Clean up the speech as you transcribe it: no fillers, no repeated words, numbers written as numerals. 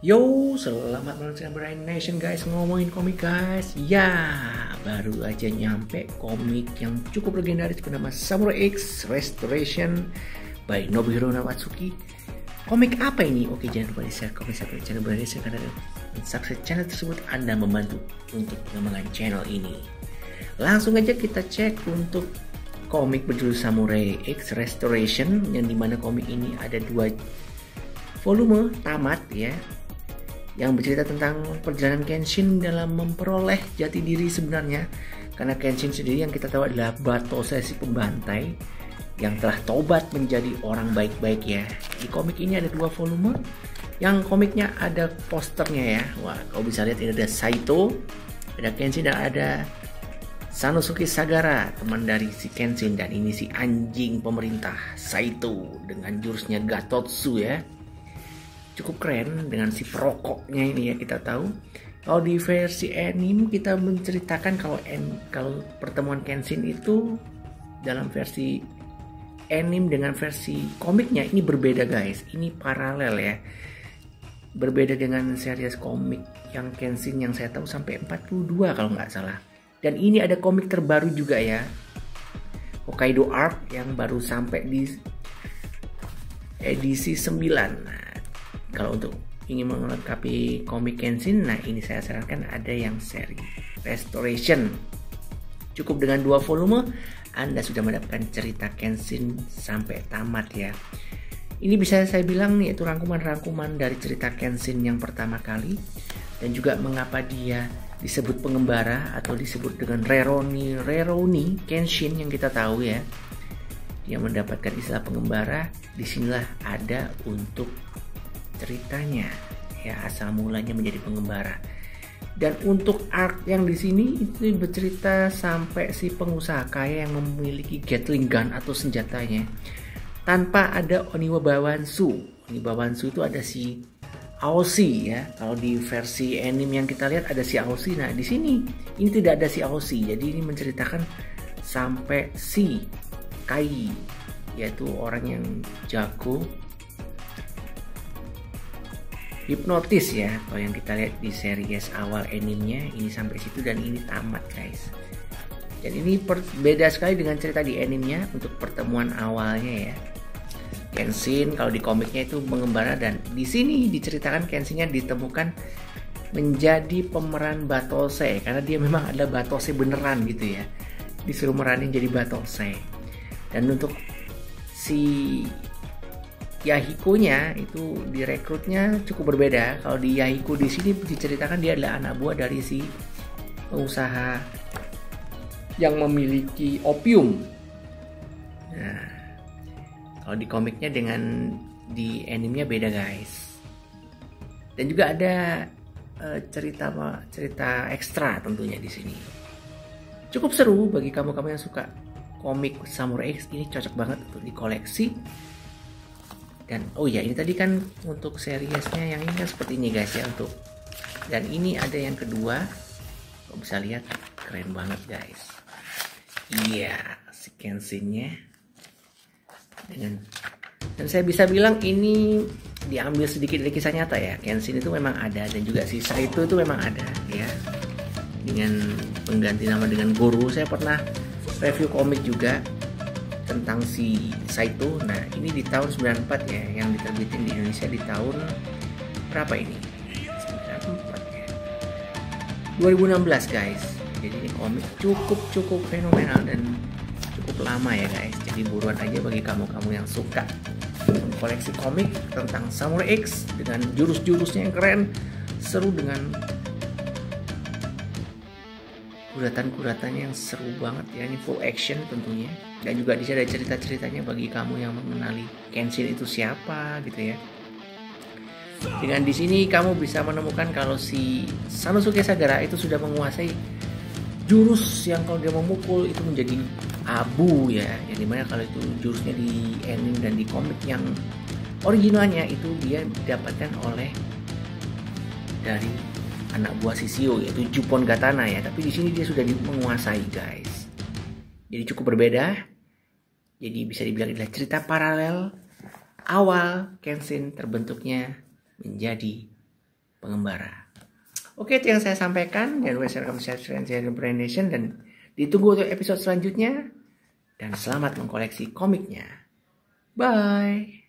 Yo, selamat malam Brain Nation guys, ngomongin komik guys. Ya, baru aja nyampe komik yang cukup legendaris bernama Samurai X Restoration by Nobuhiro Namatsuki. Komik apa ini? Oke, jangan lupa di-share, komen, subscribe channel Brain Nation karena subscribe channel tersebut Anda membantu untuk pengembangan channel ini. Langsung aja kita cek untuk komik berjudul Samurai X Restoration, yang dimana komik ini ada 2 volume tamat ya, yang bercerita tentang perjalanan Kenshin dalam memperoleh jati diri sebenarnya. Karena Kenshin sendiri yang kita tahu adalah Batose si pembantai yang telah tobat menjadi orang baik-baik ya. Di komik ini ada 2 volume, yang komiknya ada posternya ya. Wah, kau bisa lihat ini ada Saito, ada Kenshin, dan ada Sanosuke Sagara, teman dari si Kenshin, dan ini si anjing pemerintah Saito dengan jurusnya Gatotsu ya. Cukup keren dengan si perokoknya ini ya. Kita tahu kalau di versi anime kita menceritakan kalau pertemuan Kenshin itu dalam versi anime dengan versi komiknya ini berbeda guys. Ini paralel ya, berbeda dengan series komik yang Kenshin yang saya tahu sampai 42 kalau nggak salah. Dan ini ada komik terbaru juga ya, Hokkaido Arc, yang baru sampai di edisi 9. Nah, kalau untuk ingin melengkapi komik Kenshin, nah ini saya sarankan ada yang seri Restoration. Cukup dengan 2 volume Anda sudah mendapatkan cerita Kenshin sampai tamat ya. Ini bisa saya bilang nih, itu rangkuman-rangkuman dari cerita Kenshin yang pertama kali, dan juga mengapa dia disebut pengembara atau disebut dengan Reroni Kenshin yang kita tahu ya. Dia mendapatkan istilah pengembara, disinilah ada untuk ceritanya ya, asal mulanya menjadi pengembara. Dan untuk arc yang di sini itu bercerita sampai si pengusaha kaya yang memiliki Gatling gun atau senjatanya tanpa ada Oniwa Bawansu. Oniwa Bawansu itu ada si Aoshi ya. Kalau di versi anime yang kita lihat ada si Aoshi. Nah, di sini ini tidak ada si Aoshi. Jadi ini menceritakan sampai si Kai, yaitu orang yang jago hipnotis ya. Kalau yang kita lihat di series awal animenya ini sampai situ, dan ini tamat guys. Dan ini beda sekali dengan cerita di animenya untuk pertemuan awalnya ya. Kenshin kalau di komiknya itu mengembara, dan di sini diceritakan Kenshinnya ditemukan menjadi pemeran Batose karena dia memang adalah Batose beneran gitu ya. Disuruh meranin jadi Batose. Dan untuk si Yahiko-nya itu direkrutnya cukup berbeda. Kalau di Yahiko di sini diceritakan dia adalah anak buah dari si pengusaha yang memiliki opium. Nah, kalau di komiknya dengan di animenya beda guys. Dan juga ada cerita ekstra tentunya di sini. Cukup seru bagi kamu-kamu yang suka komik Samurai X, ini cocok banget untuk dikoleksi. Dan oh ya, ini tadi kan untuk seriesnya yang ini kan seperti ini guys ya untuk. Dan ini ada yang kedua, kau bisa lihat keren banget guys. Iya, si Kenshinnya dan saya bisa bilang ini diambil sedikit dari kisah nyata ya. Kenshin itu memang ada, dan juga si Saito itu memang ada ya, dengan pengganti nama dengan Goro. Saya pernah review komik juga tentang si Saito. Nah, ini di tahun 94 ya, yang diterbitin di Indonesia di tahun berapa ini? 94 ya. 2016 guys. Jadi ini komik cukup fenomenal dan cukup lama ya guys. Jadi buruan aja bagi kamu-kamu yang suka koleksi komik tentang Samurai X dengan jurus-jurusnya yang keren, seru dengan kuratan-kuratannya yang seru banget ya. Ini full action tentunya, dan juga di sini ada cerita-ceritanya bagi kamu yang mengenali Kenshin itu siapa gitu ya. Dengan di sini kamu bisa menemukan kalau si Sanosuke Sagara itu sudah menguasai jurus yang kalau dia memukul itu menjadi abu ya. Yang dimana kalau itu jurusnya di anime dan di komik yang originalnya itu dia didapatkan oleh dari anak buah Shishio, yaitu Juppon Katana ya. Tapi di sini dia sudah menguasai guys. Jadi cukup berbeda. Jadi bisa dibilang adalah cerita paralel awal Kenshin terbentuknya menjadi pengembara. Oke, itu yang saya sampaikan. Jangan lupa share channel Brain Nation dan ditunggu untuk episode selanjutnya. Dan selamat mengkoleksi komiknya. Bye.